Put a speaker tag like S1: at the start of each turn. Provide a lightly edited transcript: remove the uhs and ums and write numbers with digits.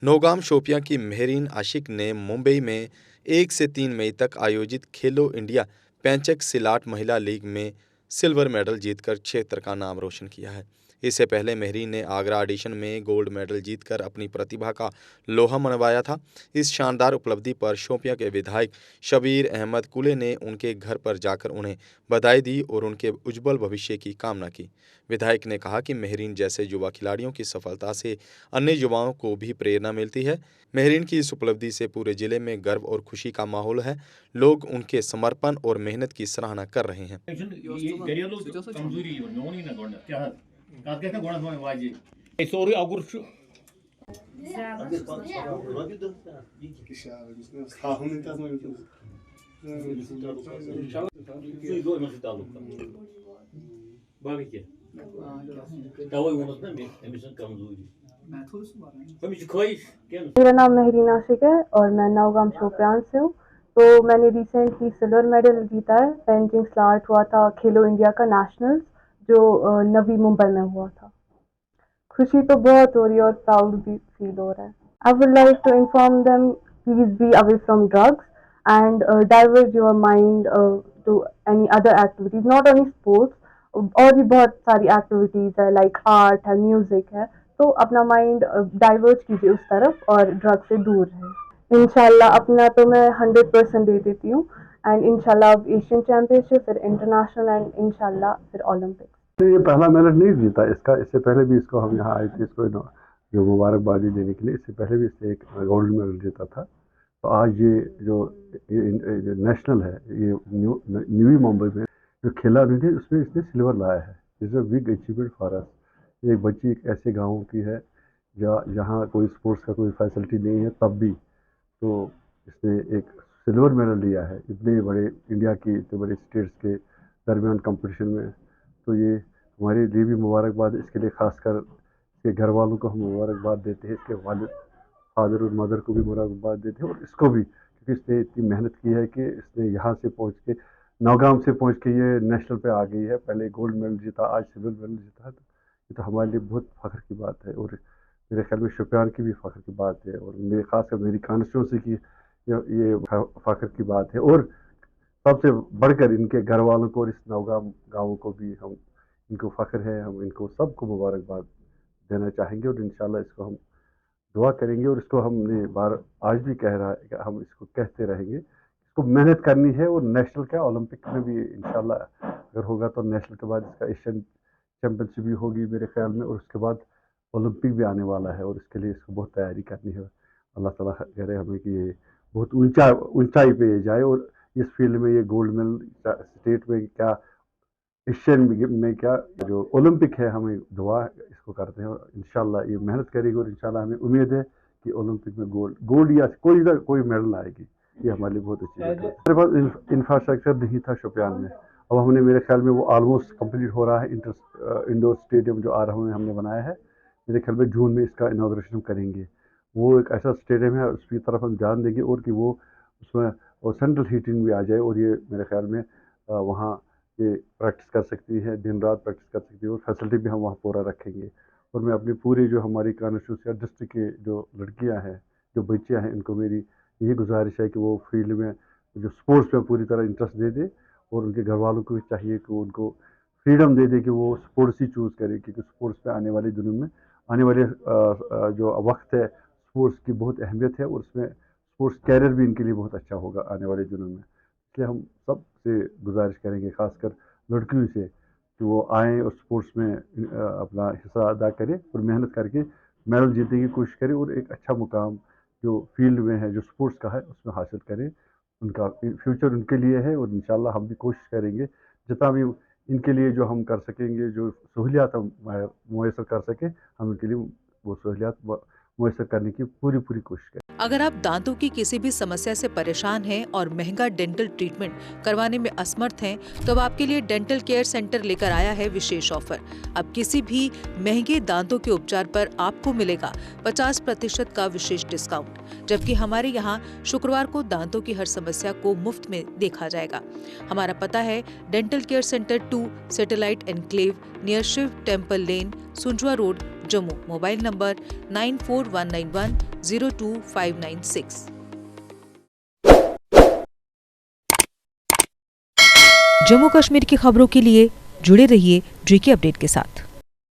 S1: नौगाम शोपियां की मेहरीन आशिक ने मुंबई में 1 से 3 मई तक आयोजित खेलो इंडिया पेंचक सिलाट महिला लीग में सिल्वर मेडल जीतकर क्षेत्र का नाम रोशन किया है। इससे पहले मेहरीन ने आगरा ऑडिशन में गोल्ड मेडल जीतकर अपनी प्रतिभा का लोहा मनवाया था। इस शानदार उपलब्धि पर शोपियां के विधायक शबीर अहमद कुले ने उनके घर पर जाकर उन्हें बधाई दी और उनके उज्जवल भविष्य की कामना की। विधायक ने कहा कि मेहरीन जैसे युवा खिलाड़ियों की सफलता से अन्य युवाओं को भी प्रेरणा मिलती है। मेहरीन की इस उपलब्धि से पूरे जिले में गर्व और खुशी का माहौल है। लोग उनके समर्पण और मेहनत की सराहना कर रहे हैं।
S2: मेरा नाम मेहरीन आशिक है और मैं नौगाम शोपियान से हूँ। तो मैंने रिसेंटली सिल्वर मेडल जीता है। पेंटिंग स्टार्ट हुआ था खेलो इंडिया का नेशनल्स जो नवी मुंबई में हुआ था। खुशी तो बहुत हो रही है और प्राउड भी फील हो रहा है। I would like to inform them please be away from drugs and divert your mind to any other activities, not only sports. और भी बहुत सारी एक्टिविटीज है लाइक आर्ट है, म्यूजिक है। तो अपना माइंड डाइवर्ट कीजिए उस तरफ और ड्रग से दूर रहे। इंशाल्लाह अपना तो मैं 100% दे देती हूँ एंड इंशाल्लाह अब एशियन चैंपियनशिप, फिर इंटरनेशनल एंड इंशाल्लाह फिर ओलंपिक्स।
S3: ये पहला मेडल नहीं जीता इसका, इससे पहले भी इसको हम यहाँ आए थे इसको जो मुबारकबादी देने के लिए। इससे पहले भी इसने एक गोल्ड मेडल जीता था। तो आज ये जो नेशनल है, ये न्यू मुंबई में जो खेला नहीं थे उसमें इसने सिल्वर लाया है। Is a big achievement for us. एक बच्ची एक ऐसे गाँव की है जहाँ कोई स्पोर्ट्स का कोई फैसिलिटी नहीं है, तब भी तो इसने एक सिल्वर मेडल लिया है इतने बड़े इंडिया की इतने बड़े स्टेट्स के दरमियान कंपटीशन में। तो ये हमारे लिए भी मुबारकबाद। इसके लिए खासकर इसके घर वालों को हम मुबारकबाद देते हैं, इसके वालिद फादर और मदर को भी मुबारकबाद देते हैं और इसको भी, क्योंकि इसने इतनी मेहनत की है कि इसने यहाँ से पहुँच के नौगाम से पहुँच के ये नेशनल पे आ गई है। पहले गोल्ड मेडल जीता, आज सिल्वर मेडल जीता है। तो ये तो हमारे लिए बहुत फ़ख्र की बात है और मेरे ख्याल में शोपियान की भी फ़ख्र की बात है और मेरे खासकर मेरी कॉन्स्टिट्यूंसी की ये फ़ख्र की बात है। और सबसे बढ़कर इनके घर वालों को और इस नौगाम गाँव को भी हम इनको फ़ख्र है। हम इनको सबको मुबारकबाद देना चाहेंगे और इंशाल्लाह इसको हम दुआ करेंगे और इसको हमने बार आज भी कह रहा है कि हम इसको कहते रहेंगे। इसको मेहनत करनी है और नेशनल क्या ओलंपिक में भी इंशाल्लाह अगर होगा तो नेशनल के बाद इसका एशियन चैम्पियनशिप भी होगी मेरे ख्याल में, और उसके बाद ओलंपिक भी आने वाला है और इसके लिए इसको बहुत तैयारी करनी है। अल्लाह ताला करे हमें कि ये बहुत ऊंचाई पे ये जाए और इस फील्ड में ये गोल्ड मेडल स्टेट में क्या एशियन में क्या जो ओलंपिक है, हमें दुआ इसको करते हैं और इंशाल्लाह ये मेहनत करेगी और इंशाल्लाह हमें उम्मीद है कि ओलंपिक में गोल्ड या कोई मेडल आएगी। ये हमारे लिए बहुत अच्छी बात है। हमारे पास इंफ्रास्ट्रक्चर नहीं था शोपियान में, अब हमने मेरे ख्याल में वो ऑलमोस्ट कंप्लीट हो रहा है। इंडोर स्टेडियम जो आ रहा है हमने बनाया है, मेरे ख्याल में जून में इसका इनॉग्रेशन हम करेंगे। वो एक ऐसा स्टेडियम है उसकी तरफ हम ध्यान देंगे और कि वो उसमें और सेंट्रल हीटिंग भी आ जाए और ये मेरे ख्याल में वहाँ ये प्रैक्टिस कर सकती है, दिन रात प्रैक्टिस कर सकती है और फैसिलिटी भी हम वहाँ पूरा रखेंगे। और मैं अपनी पूरी जो हमारी कॉन्स्टिट्यूंसी डिस्ट्रिक्ट के जो लड़कियाँ हैं, जो बच्चियाँ हैं, इनको मेरी यही गुजारिश है कि वो फील्ड में जो स्पोर्ट्स में पूरी तरह इंटरेस्ट दे दे और उनके घर वालों को भी चाहिए कि उनको फ्रीडम दे दे कि वो स्पोर्ट्स ही चूज़ करे, क्योंकि स्पोर्ट्स में आने वाले दिनों में आने वाले जो वक्त है स्पोर्ट्स की बहुत अहमियत है और उसमें स्पोर्ट्स कैरियर भी इनके लिए बहुत अच्छा होगा आने वाले दिनों में। इसलिए हम सब से गुजारिश करेंगे खासकर लड़कियों से कि वो आएँ और स्पोर्ट्स में अपना हिस्सा अदा करें और मेहनत करके मेडल जीतने की कोशिश करें और एक अच्छा मुकाम जो फील्ड में है, जो स्पोर्ट्स का है, उसमें हासिल करें। उनका फ्यूचर उनके लिए है और इंशाल्लाह हम भी कोशिश करेंगे जितना भी इनके लिए जो हम कर सकेंगे, जो सहूलियात हम मुयसर कर सकें, हम इनके लिए वो सहूलियात मुयसर करने की पूरी कोशिश करें।
S4: अगर आप दांतों की किसी भी समस्या से परेशान हैं और महंगा डेंटल ट्रीटमेंट करवाने में असमर्थ हैं, तो अब आपके लिए डेंटल केयर सेंटर लेकर आया है विशेष ऑफर। अब किसी भी महंगे दांतों के उपचार पर आपको मिलेगा 50% का विशेष डिस्काउंट, जबकि हमारे यहाँ शुक्रवार को दांतों की हर समस्या को मुफ्त में देखा जाएगा। हमारा पता है dental care centre 2, satellite enclave, near Shiv temple lane, Sunjwa road, Jammu. Mobile number 9419102596। Jammu Kashmir की खबरों के लिए जुड़े रहिए GK अपडेट के साथ।